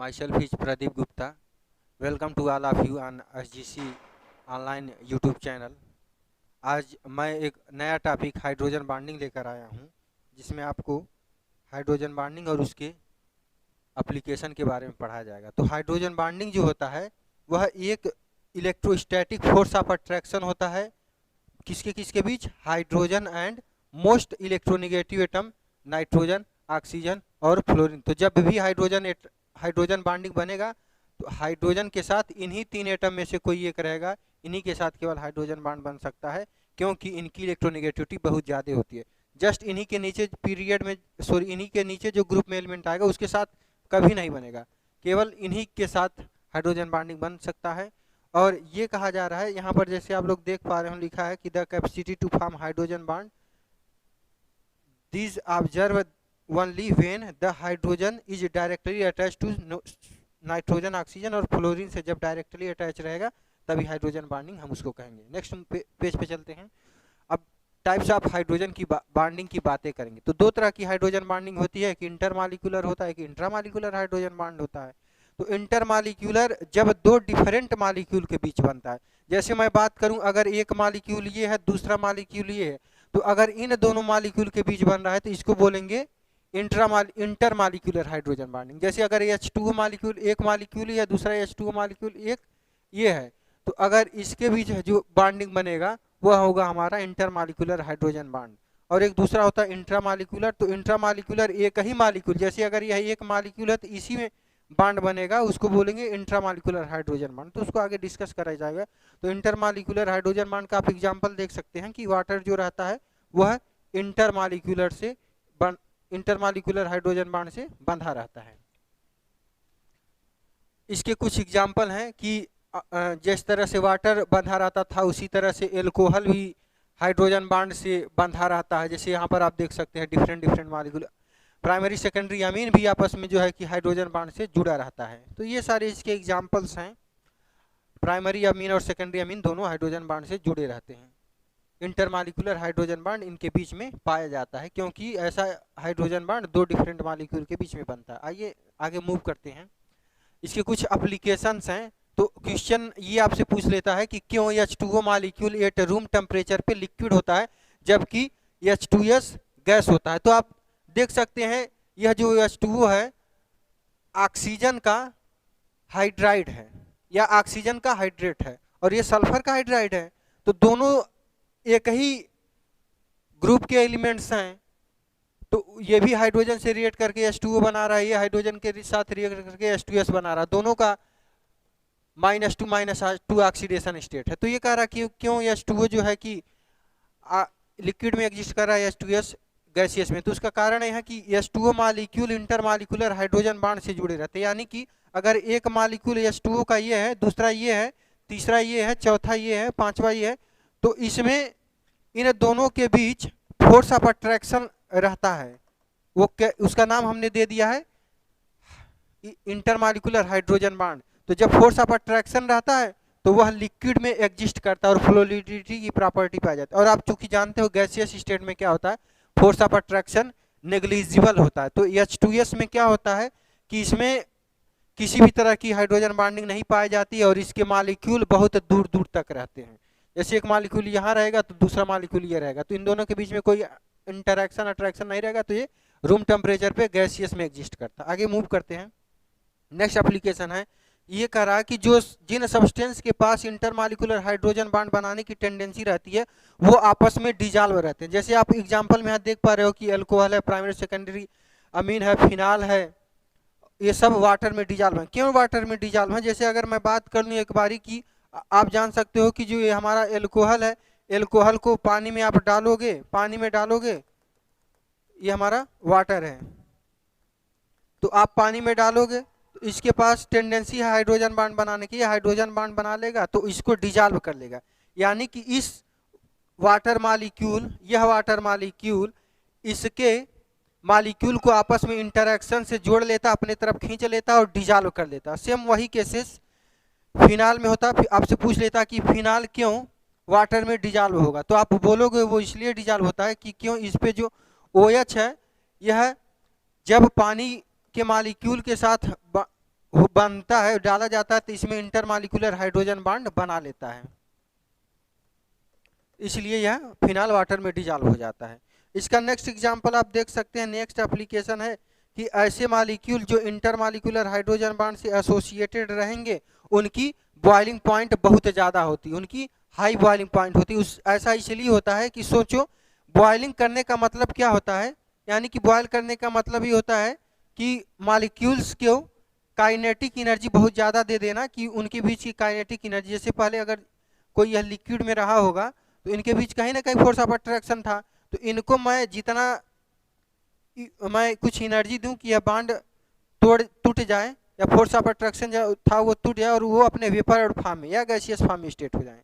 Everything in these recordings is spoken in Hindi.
Myself is Pradeep Gupta. Welcome to all of you on SGC online YouTube channel. आज मैं एक नया टॉपिक हाइड्रोजन बॉन्डिंग लेकर आया हूं, जिसमें आपको हाइड्रोजन बॉन्डिंग और उसके एप्लीकेशन के बारे में पढ़ाया जाएगा। तो हाइड्रोजन बॉन्डिंग जो होता है वह एक इलेक्ट्रोस्टैटिक फोर्स ऑफ अट्रैक्शन होता है। किसके किसके बीच? Hydrogen and most electronegative atom nitrogen, oxygen और फ्लोरीन। तो जब भी हाइड्रोजन बॉन्डिंग बनेगा तो हाइड्रोजन के साथ इन्हीं तीन एटम में से कोई एक रहेगा, इन्हीं के साथ केवल हाइड्रोजन बॉन्ड बन सकता है, क्योंकि इनकी इलेक्ट्रोनेगेटिविटी बहुत ज़्यादा होती है। जस्ट इन्हीं के नीचे इन्हीं के नीचे जो ग्रुप में एलिमेंट आएगा उसके साथ कभी नहीं बनेगा, केवल इन्हीं के साथ हाइड्रोजन बॉन्डिंग बन सकता है। और ये कहा जा रहा है यहाँ पर, जैसे आप लोग देख पा रहे हो, लिखा है कि the capacity to form hydrogen bond this observe only when the hydrogen is directly attach to nitrogen, oxygen और फ्लोरीन से जब डायरेक्टली अटैच रहेगा तभी हाइड्रोजन बॉन्डिंग हम उसको कहेंगे। नेक्स्ट पेज पे चलते हैं। अब टाइप्स ऑफ हाइड्रोजन की बॉन्डिंग की बातें करेंगे। तो दो तरह की हाइड्रोजन बॉन्डिंग होती है, एक इंटरमॉलिक्यूलर होता है, एक इंट्रामॉलिक्यूलर हाइड्रोजन बॉन्ड होता है। तो इंटरमॉलिक्यूलर जब दो डिफरेंट मॉलिक्यूल के बीच बनता है। जैसे मैं बात करूं, अगर एक मॉलिक्यूल ये है, दूसरा मॉलिक्यूल ये है, तो अगर इन दोनों मॉलिक्यूल के बीच बन रहा है तो इसको बोलेंगे इंटरमॉलिक्यूलर हाइड्रोजन बॉन्डिंग। जैसे अगर H2O मॉलिक्यूल एक मॉलिक्यूल या दूसरा H2O मॉलिक्यूल एक ये है, तो अगर इसके बीच जो बॉन्डिंग बनेगा वह होगा हमारा इंटरमॉलिक्यूलर हाइड्रोजन बॉन्ड। और एक दूसरा होता है इंट्रामॉलिक्यूलर। तो इंट्रामॉलिक्यूलर एक ही मॉलिक्यूल, जैसे अगर यह एक मॉलिक्यूल है तो इसी में बॉन्ड बनेगा, उसको बोलेंगे इंट्रामॉलिक्यूलर हाइड्रोजन बॉन्ड। तो उसको आगे डिस्कस करा जाएगा। तो इंटरमॉलिक्यूलर हाइड्रोजन बॉन्ड का आप एग्जाम्पल देख सकते हैं कि वाटर जो रहता है वह इंटरमॉलिक्यूलर हाइड्रोजन बॉन्ड से बंधा रहता है। इसके कुछ एग्जाम्पल हैं कि जिस तरह से वाटर बंधा रहता था उसी तरह से एल्कोहल भी हाइड्रोजन बॉन्ड से बंधा रहता है। जैसे यहाँ पर आप देख सकते हैं different molecule, primary secondary amine भी आपस में जो है कि हाइड्रोजन बॉन्ड से जुड़ा रहता है। तो ये सारे इसके एग्जाम्पल्स हैं। प्राइमरी अमीन और सेकेंडरी अमीन दोनों हाइड्रोजन बॉन्ड से जुड़े रहते हैं। इंटरमॉलिक्यूलर हाइड्रोजन बॉन्ड इनके बीच में पाया जाता है, क्योंकि ऐसा हाइड्रोजन बॉन्ड दो डिफरेंट मॉलिक्यूल के बीच में बनता है। आइए आगे मूव करते हैं। इसके कुछ एप्लीकेशंस हैं। तो क्वेश्चन ये आपसे पूछ लेता है कि क्यों H2O molecule at room temperature पे लिक्विड होता है जबकि H2S गैस होता है। तो आप देख सकते हैं यह जो H2O है ऑक्सीजन का हाइड्राइड है या ऑक्सीजन का हाइड्रेट है, और ये सल्फर का हाइड्राइड है। तो दोनों एक ही ग्रुप के एलिमेंट्स हैं। तो ये भी हाइड्रोजन से रिएक्ट करके H2O बना रहा है, ये हाइड्रोजन के साथ रिएक्ट करके H2S बना रहा है। दोनों का -2 ऑक्सीडेशन स्टेट है। तो ये कह रहा है कि क्यों H2O जो है कि लिक्विड में एग्जिस्ट कर रहा है, H2S गैसियस में। तो उसका कारण यह है कि H2O molecule intermolecular hydrogen bond से जुड़े रहते हैं। यानी कि अगर एक मॉलिक्यूल H2O का ये है, दूसरा ये है, तीसरा ये है, चौथा ये है, पांचवा ये है, तो इसमें इन दोनों के बीच फोर्स ऑफ अट्रैक्शन रहता है। वो उसका नाम हमने दे दिया है इंटरमॉलिक्यूलर हाइड्रोजन बॉन्ड। तो जब फोर्स ऑफ अट्रैक्शन रहता है तो वह लिक्विड में एग्जिस्ट करता है और फ्लूइडिटी की प्रॉपर्टी पाई जाती है। और आप चूंकि जानते हो गैसियस स्टेट में क्या होता है, फोर्स ऑफ अट्रैक्शन नेग्लिजिबल होता है। तो H2S में क्या होता है कि इसमें किसी भी तरह की हाइड्रोजन बॉन्डिंग नहीं पाई जाती और इसके मॉलिक्यूल बहुत दूर दूर तक रहते हैं। जैसे एक मॉलिक्यूल यहाँ रहेगा तो दूसरा मॉलिक्यूल ये रहेगा, तो इन दोनों के बीच में कोई इंटरैक्शन अट्रैक्शन नहीं रहेगा, तो ये रूम टेम्परेचर पे गैसियस में एग्जिस्ट करता है। आगे मूव करते हैं। नेक्स्ट एप्लीकेशन है, ये कह रहा है कि जिन सब्सटेंस के पास इंटरमॉलिक्यूलर हाइड्रोजन बॉन्ड बनाने की टेंडेंसी रहती है वो आपस में डिजॉल्व रहते हैं। जैसे आप एग्जाम्पल में यहाँ देख पा रहे हो कि एल्कोहल है, प्राइमरी सेकेंडरी अमीन है, फिनाल है, ये सब वाटर में डिजॉल्व है। क्यों वाटर में डिजॉल्व है? जैसे अगर मैं बात कर लूँ एक बारी की, आप जान सकते हो कि जो ये हमारा एल्कोहल है, एल्कोहल को पानी में आप डालोगे, पानी में डालोगे, ये हमारा वाटर है, तो आप पानी में डालोगे तो इसके पास टेंडेंसी है हाइड्रोजन बॉन्ड बनाने की, हाइड्रोजन बॉन्ड बना लेगा तो इसको डिजॉल्व कर लेगा। यानी कि इस वाटर मॉलिक्यूल, यह वाटर मॉलिक्यूल इसके मॉलिक्यूल को आपस में इंटरैक्शन से जोड़ लेता, अपने तरफ खींच लेता और डिजॉल्व कर लेता। सेम वही केसेस फिनाल में होता। आपसे पूछ लेता कि फिनाल क्यों वाटर में डिजॉल्व होगा, तो आप बोलोगे वो इसलिए डिजॉल्व होता है कि क्यों इस पे जो OH है यह जब पानी के मॉलिक्यूल के साथ वो बनता है, डाला जाता है तो इसमें इंटरमॉलिक्यूलर हाइड्रोजन बॉन्ड बना लेता है, इसलिए यह फिनाइल वाटर में डिजॉल्व हो जाता है। इसका नेक्स्ट एग्जांपल आप देख सकते हैं, नेक्स्ट एप्लीकेशन है कि ऐसे मॉलिक्यूल जो इंटरमॉलिक्यूलर हाइड्रोजन बॉन्ड से एसोसिएटेड रहेंगे उनकी बॉइलिंग पॉइंट बहुत ज़्यादा होती है, उनकी हाई बॉइलिंग पॉइंट होती है। उस ऐसा इसलिए होता है कि सोचो बॉइलिंग करने का मतलब क्या होता है, यानी कि बॉयल करने का मतलब ही होता है कि मॉलिक्यूल्स को काइनेटिक एनर्जी बहुत ज़्यादा दे देना, कि उनके बीच की काइनेटिक एनर्जी, जैसे पहले अगर कोई यह लिक्विड में रहा होगा तो इनके बीच कहीं ना कहीं फोर्स ऑफ अट्रैक्शन था, तो इनको मैं जितना मैं कुछ एनर्जी दूं कि यह बॉन्ड टूट जाए या फोर्स ऑफ अट्रैक्शन जो था वो टूट जाए और वो अपने वेपर फॉर्म में या गैसियस फॉर्म में स्टेट हो जाए।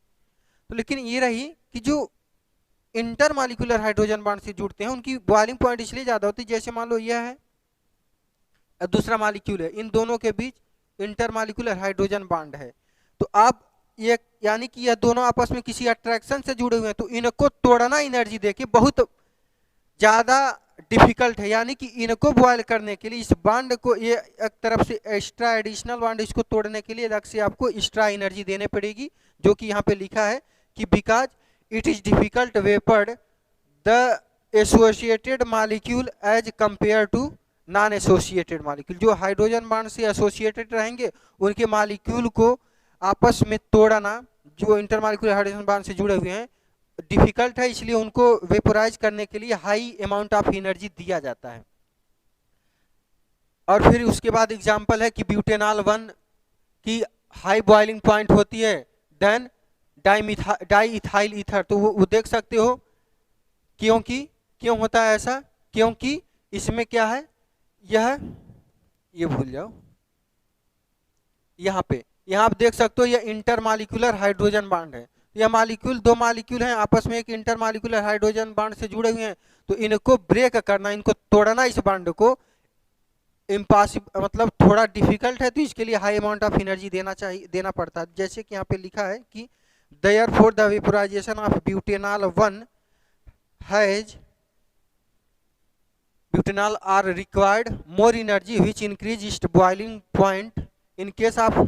तो लेकिन ये रही कि जो इंटरमॉलिक्यूलर हाइड्रोजन बॉन्ड से जुड़ते हैं उनकी बॉइलिंग पॉइंट इसलिए ज़्यादा होती है, जैसे मान लो यह है दूसरा मॉलिक्यूल है, इन दोनों के बीच इंटरमॉलिक्यूलर हाइड्रोजन बॉन्ड है, तो आप ये यानी कि यह दोनों आपस में किसी अट्रैक्शन से जुड़े हुए हैं, तो इनको तोड़ना एनर्जी देके बहुत ज़्यादा डिफिकल्ट है, यानी कि इनको बॉयल करने के लिए इस बॉन्ड को, ये एक तरफ से एक्स्ट्रा एडिशनल बॉन्ड, इसको तोड़ने के लिए अलग से आपको एक्स्ट्रा एनर्जी देने पड़ेगी, जो कि यहाँ पे लिखा है कि because it is difficult vapoured the associated molecule as compare to non associated molecule. जो हाइड्रोजन बॉन्ड से एसोसिएटेड रहेंगे उनके मॉलिक्यूल को आपस में तोड़ना, जो इंटरमॉलिक्यूलर हाइड्रोजन बॉन्ड से जुड़े हुए हैं, डिफिकल्ट है, इसलिए उनको वेपोराइज करने के लिए हाई अमाउंट ऑफ एनर्जी दिया जाता है। और फिर उसके बाद एग्जांपल है कि ब्यूटेनॉल 1 की हाई बॉइलिंग पॉइंट होती है देन डाई इथाइल ईथर, तो वो देख सकते हो क्यों होता है ऐसा, क्योंकि इसमें क्या है, ये भूल जाओ, यहाँ आप देख सकते हो यह इंटरमॉलिक्यूलर हाइड्रोजन बॉन्ड है, यह मॉलिक्यूल, दो मॉलिक्यूल हैं आपस में एक इंटरमॉलिक्यूलर हाइड्रोजन बॉन्ड से जुड़े हुए हैं, तो इनको ब्रेक करना, इनको तोड़ना इस बॉन्ड को इम्पॉसिबल, मतलब थोड़ा डिफिकल्ट है, तो इसके लिए हाई अमाउंट ऑफ एनर्जी देना पड़ता है। जैसे कि यहाँ पे लिखा है कि therefore the vaporisation of butanol 1 has butanol are required more energy which increase its boiling point in case of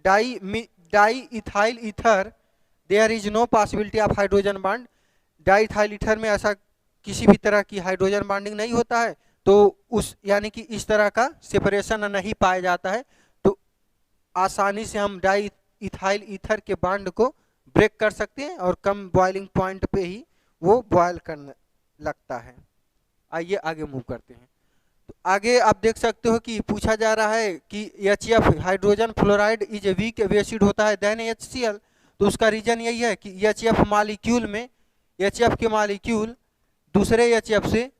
diethyl ether there is no possibility of hydrogen bond। Diethyl ether में ऐसा किसी भी तरह की हाइड्रोजन बॉन्डिंग नहीं होता है, तो उस यानी कि इस तरह का सेपरेशन नहीं पाया जाता है, तो आसानी से हम डाइथाइल ईथर के बॉन्ड को ब्रेक कर सकते हैं और कम बॉइलिंग पॉइंट पे ही वो बॉयल करने लगता है। आइए आगे मूव करते हैं। तो आगे आप देख सकते हो कि पूछा जा रहा है कि HF hydrogen fluoride is a weak acid होता है देन HCl, तो उसका रीजन यही है कि HF मॉलिक्यूल में HF के मॉलिक्यूल दूसरे HF से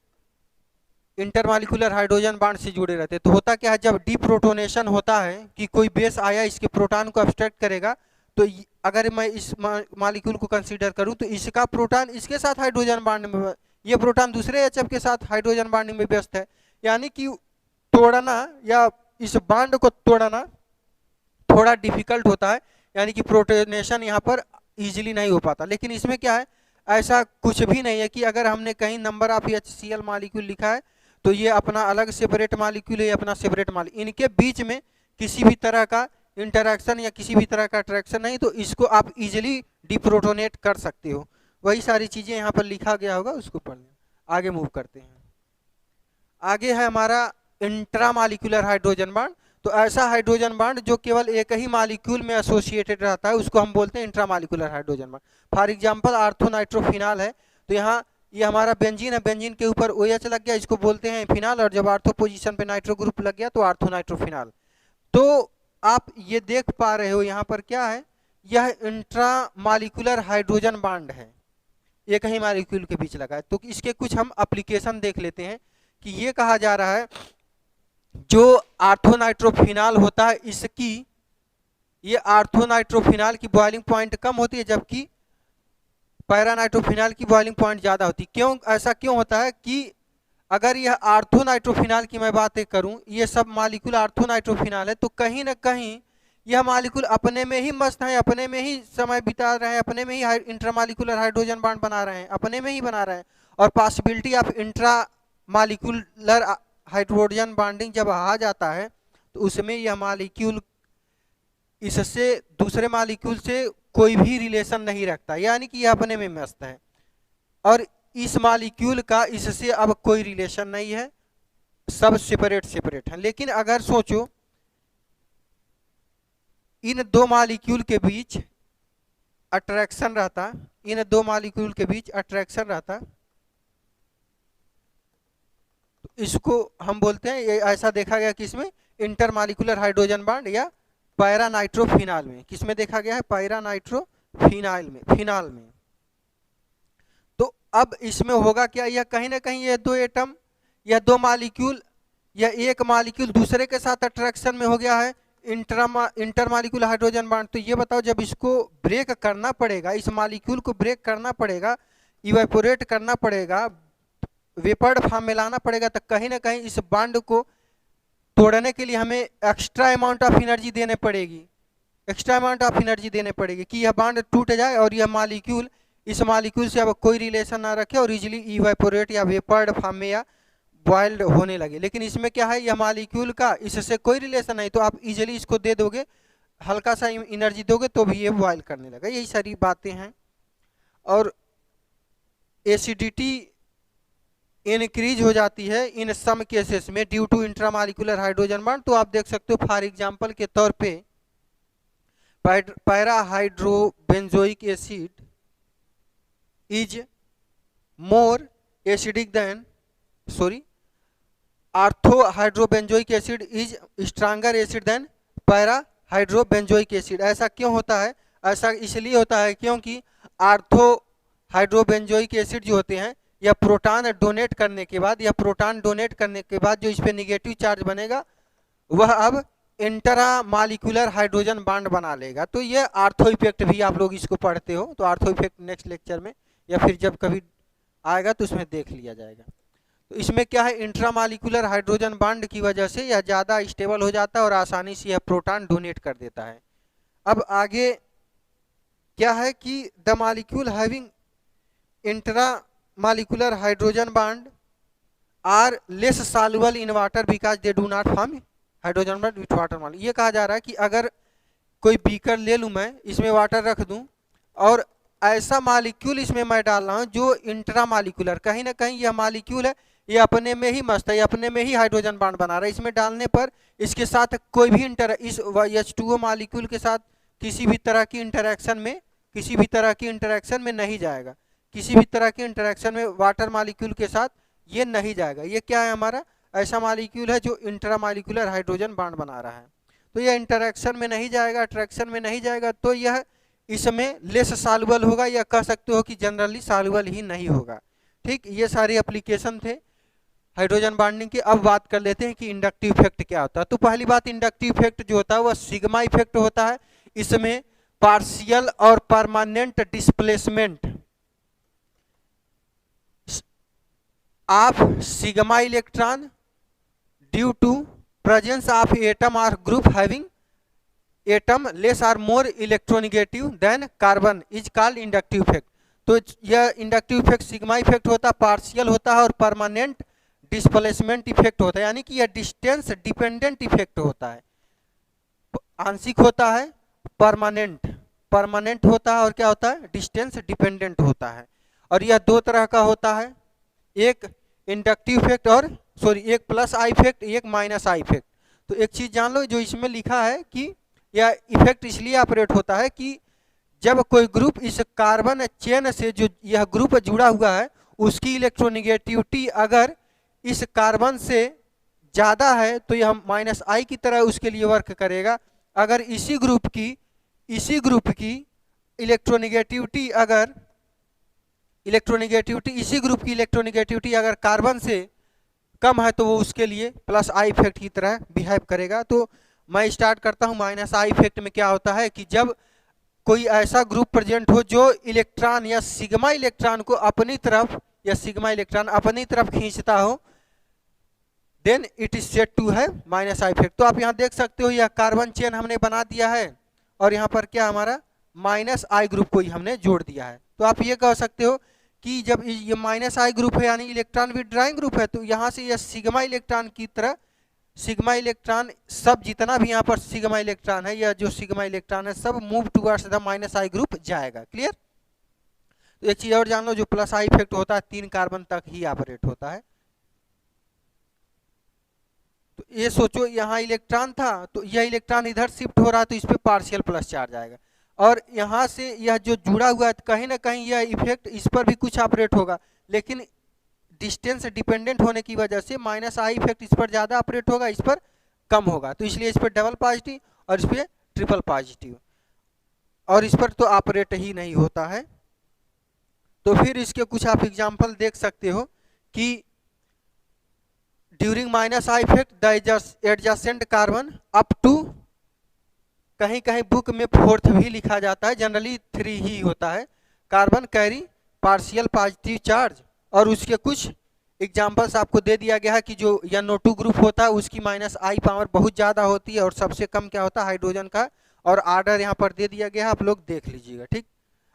इंटरमॉलिक्यूलर हाइड्रोजन बॉन्ड से जुड़े रहते हैं। तो होता क्या है, जब डीप्रोटोनेशन होता है कि कोई बेस आया इसके प्रोटॉन को अब्स्ट्रैक्ट करेगा, तो अगर मैं इस मॉलिक्यूल को कंसीडर करूं तो इसका प्रोटॉन इसके साथ हाइड्रोजन बॉन्ड में, ये प्रोटॉन दूसरे HF के साथ हाइड्रोजन बॉन्डिंग में व्यस्त है, यानी कि तोड़ना या इस बॉन्ड को तोड़ना थोड़ा डिफिकल्ट होता है, यानी कि प्रोटोनेशन यहाँ पर इजीली नहीं हो पाता। लेकिन इसमें क्या है, ऐसा कुछ भी नहीं है कि अगर हमने कहीं नंबर ऑफ HCl मॉलिक्यूल लिखा है तो ये अपना अलग सेपरेट मॉलिक्यूल है, अपना सेपरेट मॉलिक्यूल, इनके बीच में किसी भी तरह का इंटरैक्शन या किसी भी तरह का अट्रैक्शन नहीं, तो इसको आप इजीली डिप्रोटोनेट कर सकते हो। वही सारी चीजें यहाँ पर लिखा गया होगा, उसको पढ़ लें। आगे मूव करते हैं। आगे है हमारा इंट्रामॉलिक्यूलर हाइड्रोजन बॉन्ड। तो ऐसा हाइड्रोजन बॉन्ड जो केवल एक ही मॉलिक्यूल में एसोसिएटेड रहता है उसको हम बोलते हैं intramolecular hydrogen bond. For example ortho nitrophenol है, तो यहाँ ये हमारा बेंजीन है, बेंजीन के ऊपर OH लग गया, इसको बोलते हैं फिनॉल, और जब आर्थो पोजीशन पे नाइट्रो ग्रुप लग गया तो आर्थोनाइट्रोफिनॉल। तो आप ये देख पा रहे हो यहाँ पर क्या है, यह इंट्रामॉलिक्यूलर हाइड्रोजन बॉन्ड है, एक ही मॉलिक्यूल के बीच लगा है। तो इसके कुछ हम एप्लीकेशन देख लेते हैं कि ये कहा जा रहा है जो आर्थोनाइट्रोफिनॉल होता है इसकी, ये आर्थोनाइट्रोफिनॉल की बॉइलिंग पॉइंट कम होती है जबकि पैरानाइट्रोफिनॉल की बॉइलिंग पॉइंट ज़्यादा होती है। क्यों ऐसा क्यों होता है कि अगर यह आर्थोनाइट्रोफिनॉल की मैं बातें करूं, ये सब मॉलिक्यूल आर्थोनाइट्रोफिनॉल है, तो कहीं ना कहीं यह मॉलिक्यूल अपने में ही मस्त है, अपने में ही समय बिता रहे हैं, अपने में ही इंट्रामॉलिक्यूलर हाइड्रोजन बॉन्ड बना रहे हैं, अपने में ही बना रहे हैं, और possibility of intramolecular hydrogen bonding जब आ जाता है तो उसमें यह मॉलिक्यूल इससे दूसरे मॉलिक्यूल से कोई भी रिलेशन नहीं रखता, यानी कि यह अपने में मस्त है, और इस मॉलिक्यूल का इससे अब कोई रिलेशन नहीं है, सब सेपरेट सेपरेट है। लेकिन अगर सोचो इन दो मॉलिक्यूल के बीच अट्रैक्शन रहता, इन दो मॉलिक्यूल के बीच अट्रैक्शन रहता, तो इसको हम बोलते हैं, ये ऐसा देखा गया कि इसमें इंटरमॉलिक्यूलर हाइड्रोजन बॉन्ड या पैरा नाइट्रोफिनाल में, किसमें देखा गया है, पैरा नाइट्रोफिनाल में, फिनाल में। तो अब इसमें होगा क्या, यह कहीं ना कहीं ये दो एटम या दो मॉलिक्यूल या एक मॉलिक्यूल दूसरे के साथ अट्रैक्शन में हो गया है, इंटरमॉलिक्यूलर हाइड्रोजन बॉन्ड। तो ये बताओ जब इसको ब्रेक करना पड़ेगा, इस मॉलिक्यूल को ब्रेक करना पड़ेगा, इवेपोरेट करना पड़ेगा, वेपर्ड फॉर्म में लाना पड़ेगा, तो कहीं ना कहीं इस बॉन्ड को तोड़ने के लिए हमें एक्स्ट्रा अमाउंट ऑफ एनर्जी देने पड़ेगी, एक्स्ट्रा अमाउंट ऑफ एनर्जी देने पड़ेगी कि यह बॉन्ड टूट जाए और यह मॉलिक्यूल इस मॉलिक्यूल से अब कोई रिलेशन ना रखे और इजीली इवेपोरेट या वेपर्ड फॉर्म में या बॉइल्ड होने लगे। लेकिन इसमें क्या है, यह मॉलिक्यूल का इससे कोई रिलेशन नहीं, तो आप इजीली इसको दे दोगे, हल्का सा एनर्जी दोगे तो भी ये बॉइल करने लगा। यही सारी बातें हैं। और एसिडिटी इंक्रीज हो जाती है इन सम केसेस में due to intramolecular hydrogen bond. तो आप देख सकते हो फॉर एग्जांपल के तौर पे para hydrobenzoic acid is more acidic than ortho hydrobenzoic acid is stronger acid than para hydrobenzoic acid. ऐसा क्यों होता है, ऐसा इसलिए होता है क्योंकि आर्थो हाइड्रोबेंजोइक एसिड जो होते हैं या प्रोटॉन डोनेट करने के बाद, या प्रोटॉन डोनेट करने के बाद जो इस पे निगेटिव चार्ज बनेगा वह अब इंट्रामॉलिक्यूलर हाइड्रोजन बॉन्ड बना लेगा। तो ये आर्थो इफेक्ट भी आप लोग इसको पढ़ते हो, तो आर्थो इफेक्ट नेक्स्ट लेक्चर में या फिर जब कभी आएगा तो उसमें देख लिया जाएगा। तो इसमें क्या है, इंट्रामॉलिक्यूलर हाइड्रोजन बॉन्ड की वजह से यह ज़्यादा स्टेबल हो जाता है और आसानी से यह प्रोटॉन डोनेट कर देता है। अब आगे क्या है कि the molecule having intramolecular hydrogen bond are less soluble in water because they do not form hydrogen bond with water molecule. ये कहा जा रहा है कि अगर कोई बीकर ले लूँ मैं, इसमें वाटर रख दूँ और ऐसा मॉलिक्यूल इसमें मैं डाल रहा हूँ जो इंट्रामॉलिक्यूलर, कहीं ना कहीं यह मॉलिक्यूल है ये अपने में ही मस्त है, ये अपने में ही हाइड्रोजन बॉन्ड बना रहा है, इसमें डालने पर इसके साथ कोई भी इस H2O मॉलिक्यूल के साथ किसी भी तरह की इंटरेक्शन में नहीं जाएगा, किसी भी तरह की इंटरेक्शन में वाटर मॉलिक्यूल के साथ ये नहीं जाएगा। ये क्या है, हमारा ऐसा मॉलिक्यूल है जो इंट्रामॉलिक्यूलर हाइड्रोजन बॉन्ड बना रहा है। तो यह इंटरेक्शन में नहीं जाएगा, अट्रैक्शन में नहीं जाएगा, तो यह इसमें लेस सॉल्युबल होगा, या कह सकते हो कि जनरली सॉल्युबल ही नहीं होगा। ठीक, ये सारे एप्लीकेशन थे हाइड्रोजन बॉन्डिंग की। अब बात कर लेते हैं कि इंडक्टिव इफेक्ट क्या होता है। तो पहली बात, इंडक्टिव इफेक्ट जो होता है वह सिग्मा इफेक्ट होता है। इसमें पार्शियल और permanent displacement of sigma electron due to presence of atom और ग्रुप हैविंग एटम लेस और more electronegative than carbon is called inductive effect. तो यह इंडक्टिव इफेक्ट सिग्मा इफेक्ट होता है, पार्शियल होता है और परमानेंट डिस्प्लेसमेंट इफेक्ट होता है, यानी कि यह डिस्टेंस डिपेंडेंट इफेक्ट होता है। आंशिक होता है, परमानेंट होता है और क्या होता है, डिस्टेंस डिपेंडेंट होता है। और यह दो तरह का होता है, एक इंडक्टिव इफेक्ट और एक प्लस आई इफेक्ट, एक माइनस आई इफेक्ट। तो एक चीज जान लो, जो इसमें लिखा है कि यह इफेक्ट इसलिए ऑपरेट होता है कि जब कोई ग्रुप इस कार्बन चेन से जो यह ग्रुप जुड़ा हुआ है उसकी इलेक्ट्रोनेगेटिविटी अगर इस कार्बन से ज़्यादा है तो यह माइनस आई की तरह उसके लिए वर्क करेगा। अगर इसी ग्रुप की इलेक्ट्रोनेगेटिविटी इसी ग्रुप की इलेक्ट्रोनेगेटिविटी अगर कार्बन से कम है तो वो उसके लिए प्लस आई इफेक्ट की तरह बिहेव करेगा। तो मैं स्टार्ट करता हूँ। माइनस आई इफेक्ट में क्या होता है कि जब कोई ऐसा ग्रुप प्रेजेंट हो जो इलेक्ट्रॉन या सिग्मा इलेक्ट्रॉन को अपनी तरफ खींचता हो, then it is said to है माइनस आई इफेक्ट। तो आप यहाँ देख सकते हो यह कार्बन चेन हमने बना दिया है और यहाँ पर क्या हमारा माइनस आई ग्रुप को ही हमने जोड़ दिया है। तो आप ये कह सकते हो कि जब ये माइनस आई ग्रुप है यानी इलेक्ट्रॉन विड्रॉइंग ग्रुप है, तो यहाँ से यह सिग्मा इलेक्ट्रॉन की तरह सिग्मा इलेक्ट्रॉन सब जितना भी यहाँ पर सिग्मा इलेक्ट्रॉन है या जो सिग्मा इलेक्ट्रॉन है सब move towards the minus I group जाएगा। क्लियर? तो एक चीज और जान लो, जो प्लस आई इफेक्ट होता है 3 कार्बन तक ही ऑपरेट होता है। तो ये सोचो यहाँ इलेक्ट्रॉन था तो यह इलेक्ट्रॉन इधर शिफ्ट हो रहा है तो इस पर पार्शियल प्लस चार्ज आएगा, और यहाँ से यह जो जुड़ा हुआ है कहीं ना कहीं यह इफेक्ट इस पर भी कुछ ऑपरेट होगा, लेकिन डिस्टेंस डिपेंडेंट होने की वजह से माइनस आई इफेक्ट इस पर ज़्यादा ऑपरेट होगा, इस पर कम होगा। तो इसलिए इस पर डबल पॉजिटिव और इस पर ट्रिपल पॉजिटिव, और इस पर तो ऑपरेट ही नहीं होता है। तो फिर इसके कुछ आप एग्जाम्पल देख सकते हो कि during minus I effect the adjacent carbon up to, कहीं कहीं बुक में 4th भी लिखा जाता है, जनरली 3 ही होता है, carbon carry partial positive charge. और उसके कुछ एग्जाम्पल्स आपको दे दिया गया है कि जो NO2 ग्रुप होता है उसकी माइनस आई पावर बहुत ज़्यादा होती है और सबसे कम क्या होता है हाइड्रोजन का, और आर्डर यहाँ पर दे दिया गया है, आप लोग देख लीजिएगा। ठीक,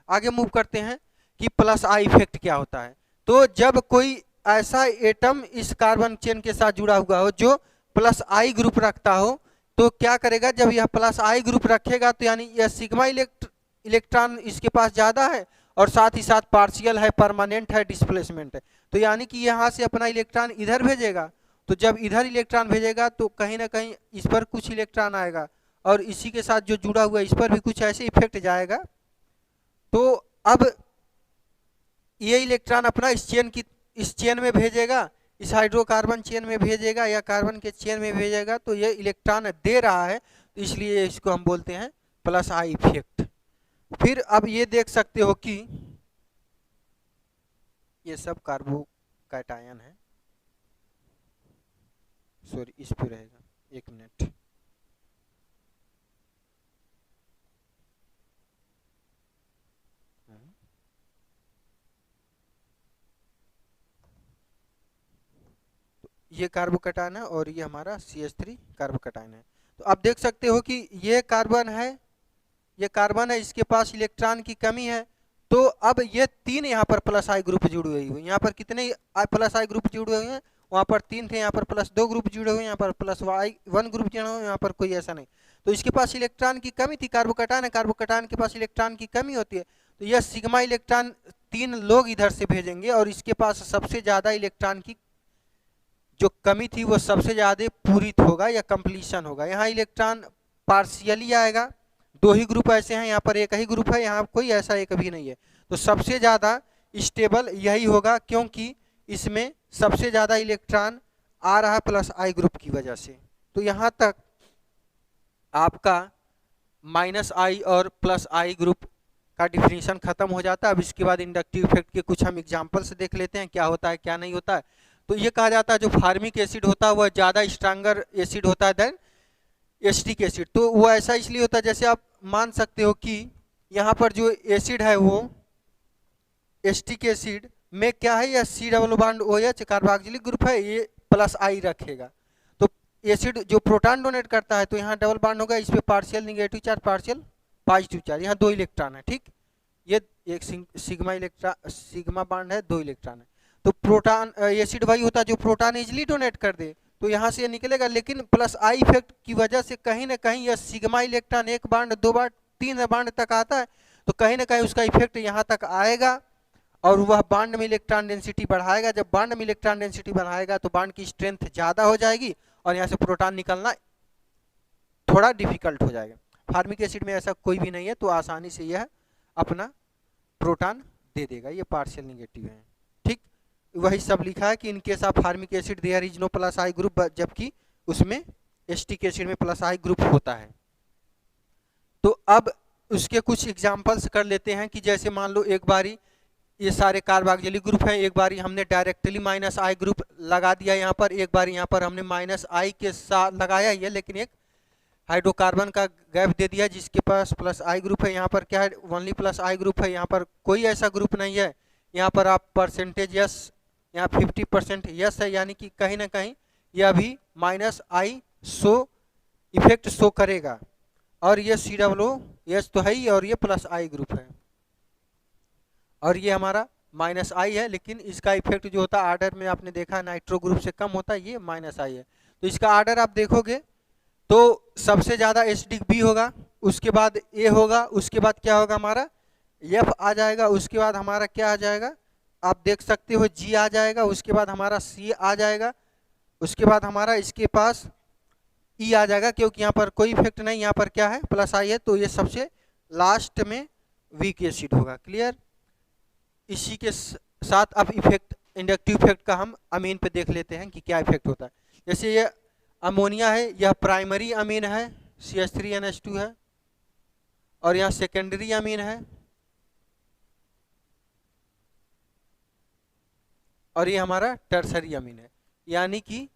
आगे मूव करते हैं कि प्लस आई इफेक्ट क्या होता है। तो जब कोई ऐसा एटम इस कार्बन चेन के साथ जुड़ा हुआ हो जो प्लस आई ग्रुप रखता हो, तो क्या करेगा, जब यह प्लस आई ग्रुप रखेगा तो यानी यह सिग्मा इलेक्ट्रॉन इसके पास ज़्यादा है और साथ ही साथ पार्शियल है, परमानेंट है, डिस्प्लेसमेंट है, तो यानी कि यहाँ से अपना इलेक्ट्रॉन इधर भेजेगा। तो जब इधर इलेक्ट्रॉन भेजेगा तो कहीं ना कहीं इस पर कुछ इलेक्ट्रॉन आएगा और इसी के साथ जो जुड़ा हुआ है इस पर भी कुछ ऐसे इफेक्ट जाएगा। तो अब ये इलेक्ट्रॉन अपना इस चेन में भेजेगा, इस हाइड्रोकार्बन चेन में भेजेगा या कार्बन के चेन में भेजेगा, तो ये इलेक्ट्रॉन दे रहा है, तो इसलिए इसको हम बोलते हैं प्लस आई इफेक्ट। फिर अब ये देख सकते हो कि ये सब कार्बोकैटायन है, सॉरी इस पे रहेगा, 1 मिनट। ये कार्बोकैटायन है और ये हमारा CH3 कार्बोकैटायन है। तो आप देख सकते हो कि ये कार्बन है, ये कार्बन है, इसके पास इलेक्ट्रॉन की कमी है, तो अब ये 3 यहाँ पर प्लस आई ग्रुप जुड़े हुए हैं। यहाँ पर कितने प्लस आई ग्रुप जुड़े हुए हैं, वहाँ पर 3 थे, यहाँ पर प्लस 2 ग्रुप जुड़े हुए हैं, यहाँ पर प्लस Y1 ग्रुप जुड़े हुए हैं, यहाँ पर कोई ऐसा नहीं। तो इसके पास इलेक्ट्रॉन की कमी थी, कार्बोकैटायन है, कार्बोकैटायन के पास इलेक्ट्रॉन की कमी होती है, तो यह सिग्मा इलेक्ट्रॉन 3 लोग इधर से भेजेंगे और इसके पास सबसे ज़्यादा इलेक्ट्रॉन की जो कमी थी वो सबसे ज़्यादा पूरित होगा या कंप्लीशन होगा। यहाँ इलेक्ट्रॉन पार्शियली आएगा, 2 ही ग्रुप ऐसे हैं, यहाँ पर एक ही ग्रुप है, यहाँ कोई ऐसा एक भी नहीं है। तो सबसे ज़्यादा स्टेबल यही होगा क्योंकि इसमें सबसे ज़्यादा इलेक्ट्रॉन आ रहा है प्लस आई ग्रुप की वजह से। तो यहाँ तक आपका माइनस आई और प्लस आई ग्रुप का डिफिनीशन खत्म हो जाता है। अब इसके बाद इंडक्टिव इफेक्ट के कुछ हम एग्जाम्पल्स देख लेते हैं, क्या होता है क्या नहीं होता है। तो ये कहा जाता है जो फार्मिक एसिड होता है वह ज़्यादा स्ट्रांगर एसिड होता है देन एसिटिक एसिड। तो वो ऐसा इसलिए होता है, जैसे आप मान सकते हो कि यहाँ पर जो एसिड है वो एसिटिक एसिड में क्या है, या C double bond OH carboxylic group है, ये प्लस आई रखेगा। तो एसिड जो प्रोटॉन डोनेट करता है तो यहाँ डबल बॉन्ड होगा, इस पर partial negative charge partial positive charge, यहाँ 2 इलेक्ट्रॉन है। ठीक, ये एक सिग्मा बॉन्ड है, 2 इलेक्ट्रॉन है। तो प्रोटॉन एसिड वही होता है जो प्रोटॉन इजिली डोनेट कर दे, तो यहाँ से ये निकलेगा, लेकिन प्लस आई इफेक्ट की वजह से कहीं ना कहीं यह sigma electron 1 bond 2 bond 3 bond तक आता है, तो कहीं ना कहीं उसका इफेक्ट यहाँ तक आएगा और वह बांड में इलेक्ट्रॉन डेंसिटी बढ़ाएगा। जब बांड में इलेक्ट्रॉन डेंसिटी बढ़ाएगा तो बांड की स्ट्रेंथ ज़्यादा हो जाएगी और यहाँ से प्रोटॉन निकलना थोड़ा डिफिकल्ट हो जाएगा। फार्मिक एसिड में ऐसा कोई भी नहीं है, तो आसानी से यह अपना प्रोटॉन दे देगा, ये पार्शियल निगेटिव है। ठीक, वही सब लिखा है कि in case of formic acid there is no plus I group, जबकि उसमें एसिटिक एसिड में प्लस आई ग्रुप होता है। तो अब उसके कुछ एग्जांपल्स कर लेते हैं कि जैसे मान लो एक बारी ये सारे कार्बोक्सिलिक ग्रुप है, एक बारी हमने डायरेक्टली माइनस आई ग्रुप लगा दिया यहाँ पर, एक बार यहाँ पर हमने माइनस आई के साथ लगाया ही है, लेकिन एक हाइड्रोकार्बन का गैप दे दिया जिसके पास प्लस आई ग्रुप है। यहाँ पर क्या है, ओनली प्लस आई ग्रुप है, यहाँ पर कोई ऐसा ग्रुप नहीं है। यहाँ पर आप परसेंटेज यस, यहाँ 50% यस है, यानी कि कहीं ना कहीं यह भी माइनस आई इफेक्ट शो करेगा। और ये COO यस तो है ही, और ये प्लस आई ग्रुप है, और ये हमारा माइनस आई है, लेकिन इसका इफेक्ट जो होता है आर्डर में आपने देखा नाइट्रो ग्रुप से कम होता है, ये माइनस आई है। तो इसका आर्डर आप देखोगे तो सबसे ज़्यादा एसिडिक बी होगा, उसके बाद ए होगा, उसके बाद क्या होगा हमारा एफ आ जाएगा, उसके बाद हमारा क्या आ जाएगा आप देख सकते हो जी आ जाएगा, उसके बाद हमारा सी आ जाएगा, उसके बाद हमारा इसके पास ई आ जाएगा, क्योंकि यहाँ पर कोई इफेक्ट नहीं, यहाँ पर क्या है प्लस आई है, तो ये सबसे लास्ट में वीक एसिड होगा। क्लियर। इसी के साथ अब इफेक्ट इंडक्टिव इफेक्ट का हम अमीन पे देख लेते हैं कि क्या इफेक्ट होता है। जैसे ये अमोनिया है, यह प्राइमरी अमीन है CH3NH2 है, और यहाँ सेकेंडरी अमीन है, और ये हमारा टर्सरी अमीन है। यानी कि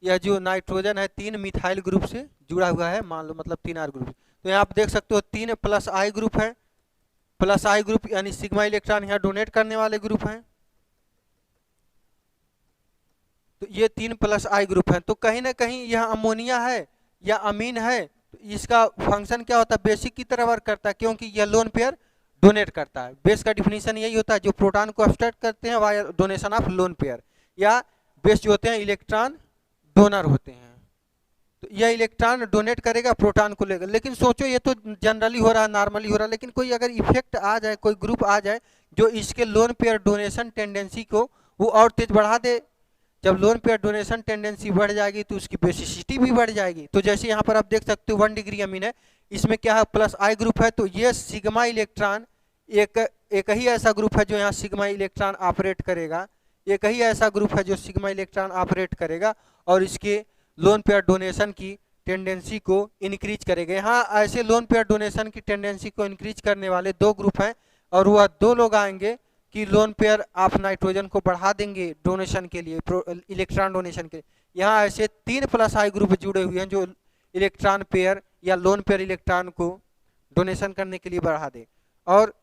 यह जो नाइट्रोजन है 3 मिथाइल ग्रुप से जुड़ा हुआ है, मान लो मतलब 3 R ग्रुप। तो यहाँ आप देख सकते हो 3 प्लस आई ग्रुप है, प्लस आई ग्रुप यानी सिग्मा इलेक्ट्रॉन यहाँ डोनेट करने वाले ग्रुप हैं, तो ये 3 प्लस आई ग्रुप है। तो कहीं ना कहीं यह अमोनिया है या अमीन है, तो इसका फंक्शन क्या होता है बेसिक की तरह वर्क करता है, क्योंकि यह लोन पेयर डोनेट करता है। बेस का डिफिनीशन यही होता है, जो प्रोटॉन को अब्स्ट्रैक्ट करते हैं via donation of lone pair, या बेस जो होते हैं इलेक्ट्रॉन डोनर होते हैं, तो यह इलेक्ट्रॉन डोनेट करेगा प्रोटॉन को लेकर। लेकिन सोचो ये तो जनरली हो रहा है, नॉर्मली हो रहा है, लेकिन कोई अगर इफेक्ट आ जाए, कोई ग्रुप आ जाए जो इसके लोन पेयर डोनेशन टेंडेंसी को वो और तेज बढ़ा दे, जब लोन पेयर डोनेशन टेंडेंसी बढ़ जाएगी तो उसकी बेसिसिटी भी बढ़ जाएगी। तो जैसे यहाँ पर आप देख सकते हो 1 डिग्री अमीन है, इसमें क्या है प्लस आई ग्रुप है, तो ये सिग्मा इलेक्ट्रॉन एक ही ऐसा ग्रुप है जो यहाँ सिग्मा इलेक्ट्रॉन ऑपरेट करेगा, एक ही ऐसा ग्रुप है जो सिग्मा इलेक्ट्रॉन ऑपरेट करेगा और इसके लोन पेयर डोनेशन की टेंडेंसी को इंक्रीज करेगा। यहाँ ऐसे लोन पेयर डोनेशन की टेंडेंसी को इंक्रीज करने वाले 2 ग्रुप हैं, और वह 2 लोग आएंगे कि लोन पेयर ऑफ नाइट्रोजन को बढ़ा देंगे डोनेशन के लिए, इलेक्ट्रॉन डोनेशन के लिए। यहाँ ऐसे 3 प्लस आई ग्रुप जुड़े हुए हैं जो इलेक्ट्रॉन पेयर या लोन पेयर इलेक्ट्रॉन को डोनेशन करने के लिए बढ़ा दे। और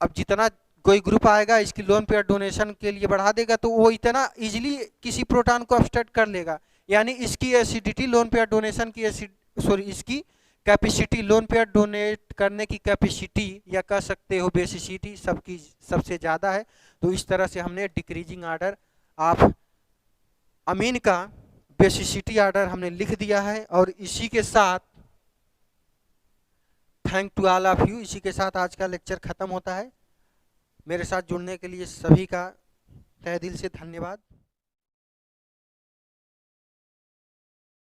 अब जितना कोई ग्रुप आएगा इसकी लोन पेयर डोनेशन के लिए बढ़ा देगा, तो वो इतना इजीली किसी प्रोटॉन को अब्स्ट्रैक्ट कर लेगा, यानी इसकी एसिडिटी लोन पेयर डोनेशन की इसकी कैपेसिटी, लोन पेयर डोनेट करने की कैपेसिटी या कह सकते हो बेसिसिटी सबकी सबसे ज़्यादा है। तो इस तरह से हमने डिक्रीजिंग आर्डर ऑफ अमीन का बेसिसिटी आर्डर हमने लिख दिया है। और इसी के साथ thank to all of you, इसी के साथ आज का लेक्चर ख़त्म होता है। मेरे साथ जुड़ने के लिए सभी का तहे दिल से धन्यवाद।